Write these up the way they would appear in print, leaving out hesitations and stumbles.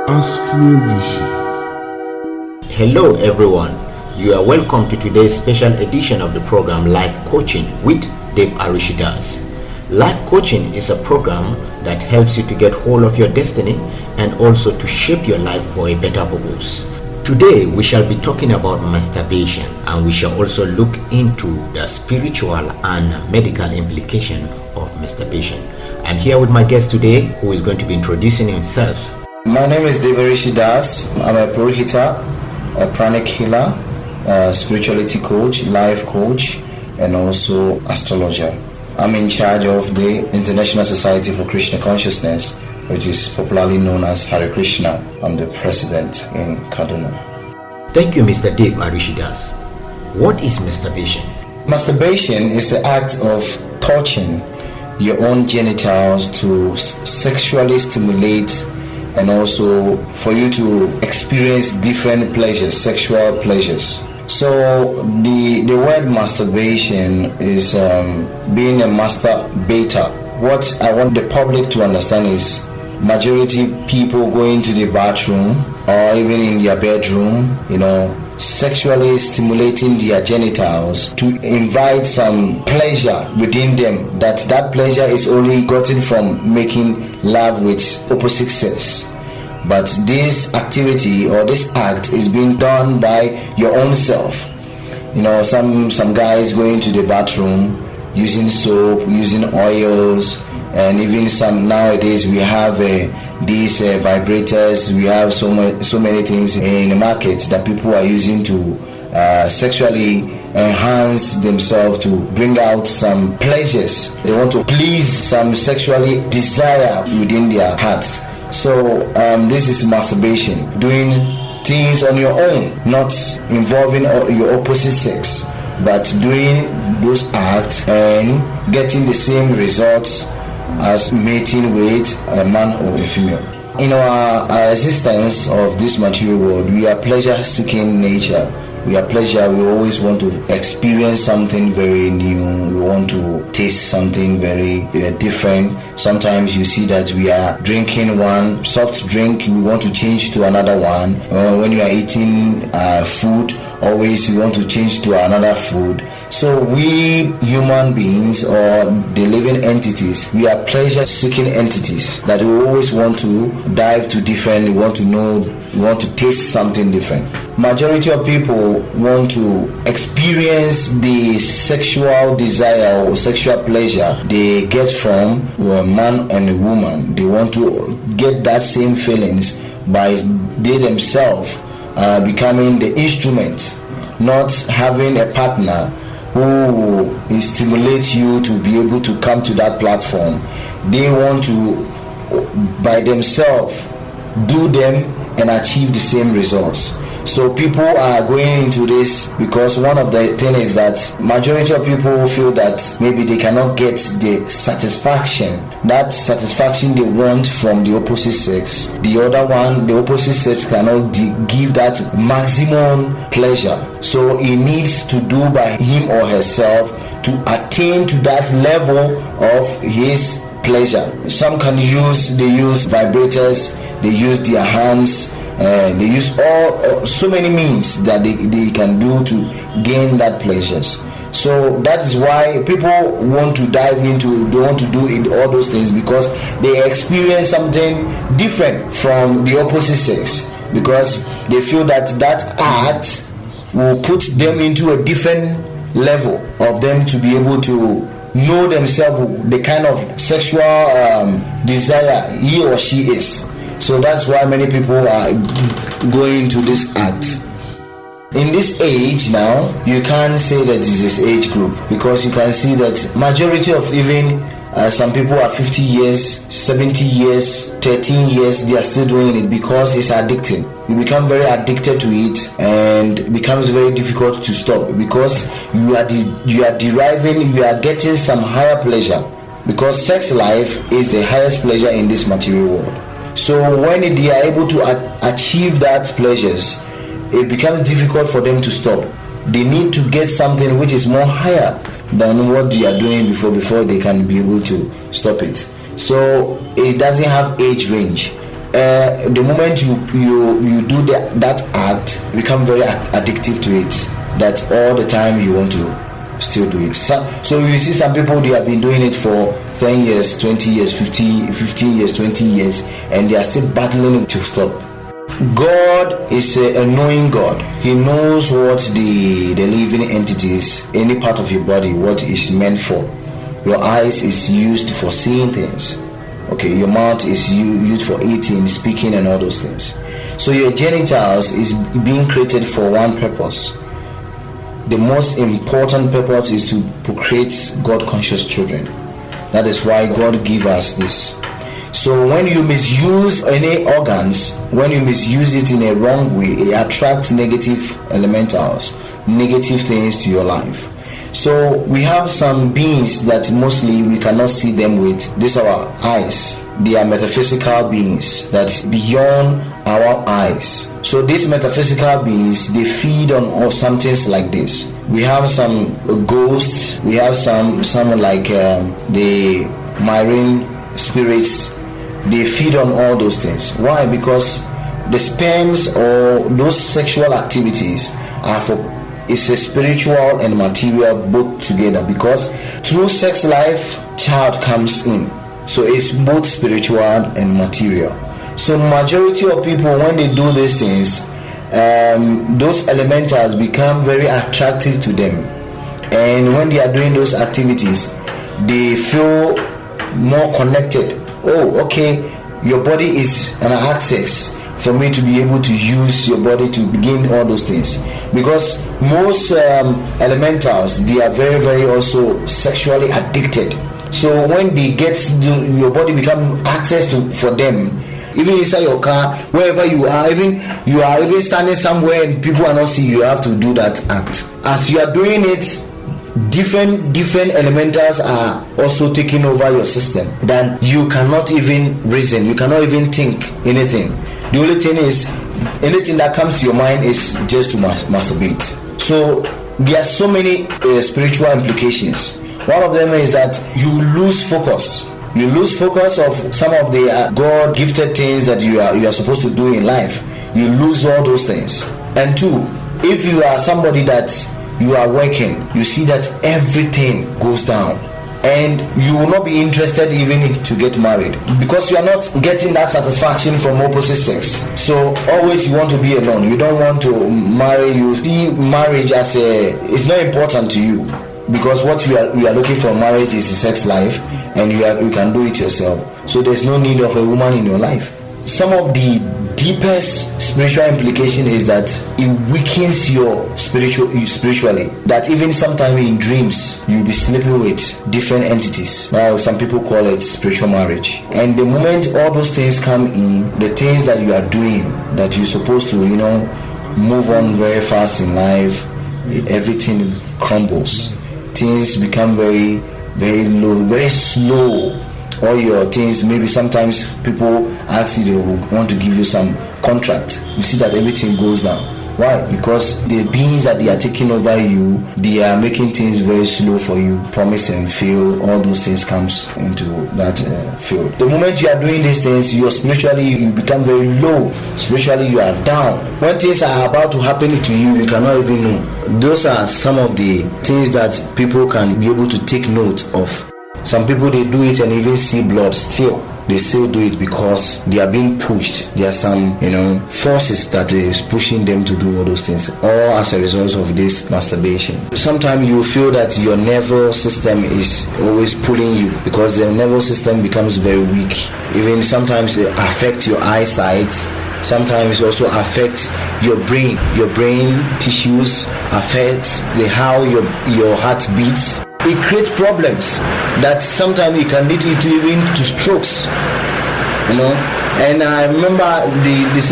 Astrology. Hello everyone, you are welcome to today's special edition of the program Life Coaching with Dave Arishidas. Life Coaching is a program that helps you to get hold of your destiny and also to shape your life for a better purpose. Today we shall be talking about masturbation, and we shall also look into the spiritual and medical implication of masturbation. I'm here with my guest today, who is going to be introducing himself. My name is Dave Arishidas. I'm a Purohita, a pranic healer, a spirituality coach, life coach, and also astrologer. I'm in charge of the International Society for Krishna Consciousness, which is popularly known as Hare Krishna. I'm the president in Kaduna. Thank you, Mr. Dave Arishidas. What is masturbation? Masturbation is the act of touching your own genitals to sexually stimulate and also for you to experience different pleasures, sexual pleasures. So the word masturbation is being a masturbator. What I want the public to understand is majority people going to the bathroom or even in their bedroom, sexually stimulating their genitals to invite some pleasure within them, that pleasure is only gotten from making love with opposite sex. But this activity or this act is being done by your own self. Some guys going to the bathroom using soap, using oils, and even some nowadays we have these vibrators. We have so many things in the market that people are using to sexually enhance themselves to bring out some pleasures. They want to please some sexually desire within their hearts. So this is masturbation, doing things on your own, not involving your opposite sex, but doing those acts and getting the same results as mating with a man or a female. In our existence of this material world, we are pleasure-seeking nature. We are pleasure. We always want to experience something very new. We want to taste something very different. Sometimes you see that we are drinking one soft drink, we want to change to another one. When you are eating food, always you want to change to another food. So we human beings or the living entities, we are pleasure-seeking entities that we always want to dive to different. We want to know, we want to taste something different. Majority of people want to experience the sexual desire or sexual pleasure they get from a man and a woman. They want to get that same feelings by they themselves becoming the instrument, not having a partner who will stimulate you to be able to come to that platform. They want to by themselves do them and achieve the same results. So people are going into this because one of the things is that majority of people feel that maybe they cannot get the satisfaction they want from the opposite sex. The other one, the opposite sex cannot give that maximum pleasure. So he needs to do by him or herself to attain to that level of his pleasure. Some they use vibrators, they use their hands, they use so many means that they can do to gain that pleasures. So that is why people want to dive into, they want to do all those things because they experience something different from the opposite sex, because they feel that act will put them into a different level of them to be able to know themselves, the kind of sexual desire he or she is. So that's why many people are going to this act. In this age now, you can't say that this is age group, because you can see that majority of even some people are 50 years, 70 years, 13 years, they are still doing it because it's addicting. You become very addicted to it and it becomes very difficult to stop because you are getting some higher pleasure, because sex life is the highest pleasure in this material world. So when they are able to achieve that pleasures, it becomes difficult for them to stop. They need to get something which is more higher than what they are doing before they can be able to stop it. So it doesn't have age range. the moment you do that act, you become very addictive to it, that all the time you want to still do it. So you see some people, they have been doing it for 10 years, 20 years, 15 years, 20 years, and they are still battling to stop. God is a knowing God. He knows what the living entities, any part of your body, what is meant for. Your eyes is used for seeing things. Okay, your mouth is used for eating, speaking, and all those things. So your genitals is being created for one purpose. The most important purpose is to procreate God-conscious children. That is why God gave us this. So when you misuse any organs, when you misuse it in a wrong way, it attracts negative elementals, negative things to your life. So we have some beings that mostly we cannot see them with. These are our eyes. They are metaphysical beings that beyond our eyes. So these metaphysical beings, they feed on some things like this. We have some ghosts. We have some like the marine spirits. They feed on all those things. Why? Because the sperms or those sexual activities are for. It's a spiritual and material both together, because through sex life, child comes in. So it's both spiritual and material. So majority of people, when they do these things, those elementals become very attractive to them. And when they are doing those activities, they feel more connected. Oh, okay, your body is an access for me to be able to use your body to begin all those things. Because most elementals, they are very, very also sexually addicted. So when they get your body become access to for them, even inside your car, wherever you are even standing somewhere and people are not seeing you, have to do that act. As you are doing it, different elementals are also taking over your system, that you cannot even reason, you cannot even think anything. The only thing is, anything that comes to your mind is just to masturbate. So there are so many spiritual implications. One of them is that you lose focus. You lose focus of some of the God gifted things that you are supposed to do in life. You lose all those things. And two, if you are somebody that you are working, you see that everything goes down, and you will not be interested even to get married, because you are not getting that satisfaction from opposite sex. So always you want to be alone. You don't want to marry. You see marriage as it's not important to you, because what you are looking for marriage is a sex life, and you can do it yourself. So there's no need of a woman in your life. Some of the deepest spiritual implication is that it weakens your spiritually, that even sometimes in dreams you'll be sleeping with different entities. Now some people call it spiritual marriage. And the moment all those things come in, the things that you are doing, that you're supposed to move on very fast in life, everything crumbles. Things become very, very low, very slow. All your things, maybe sometimes people ask you, they want to give you some contract. You see that everything goes down. Why? Because the beings that they are taking over you, they are making things very slow for you. Promise and fail, all those things comes into that field. The moment you are doing these things, you become very low. Spiritually, you are down. When things are about to happen to you, you cannot even know. Those are some of the things that people can be able to take note of. Some people, they do it and even see blood still. They still do it because they are being pushed. There are some, forces that is pushing them to do all those things, all as a result of this masturbation. Sometimes you feel that your nervous system is always pulling you, because the nervous system becomes very weak. Even sometimes it affects your eyesight. Sometimes it also affects your brain. Your brain tissues affects how your heart beats. It creates problems that sometimes it can lead you to even to strokes, And I remember this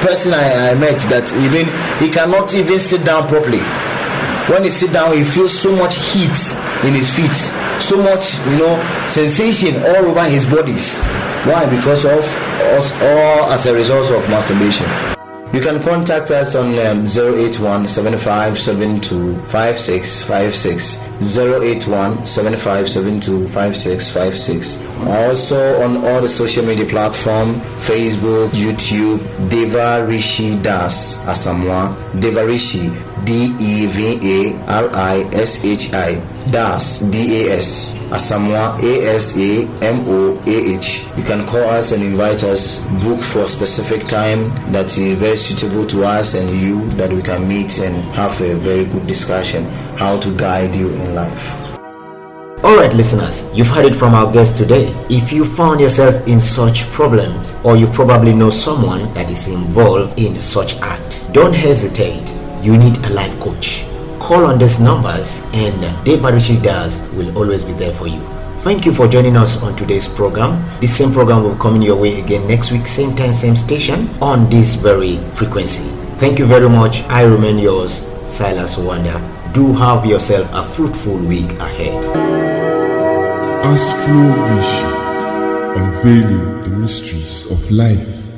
person I met that even he cannot even sit down properly. When he sit down, he feels so much heat in his feet, so much sensation all over his bodies. Why? Because of all as a result of masturbation. You can contact us on 081 7572 5656, 081 7572 5656. Also on all the social media platforms, Facebook, YouTube, Deva Rishi Das Asamoah, Deva Rishi, DEVARISHI, Das, DAS, Asamoah, ASAMOAH. You can call us and invite us, book for a specific time that is very suitable to us and you, that we can meet and have a very good discussion how to guide you in life. Alright listeners, you've heard it from our guest today. If you found yourself in such problems, or you probably know someone that is involved in such act, don't hesitate. You need a life coach. Call on these numbers and Deva Rishi Das will always be there for you. Thank you for joining us on today's program. This same program will come in your way again next week, same time, same station, on this very frequency. Thank you very much. I remain yours, Silas Wanda. Do have yourself a fruitful week ahead. Astro Rishi, unveiling the mysteries of life.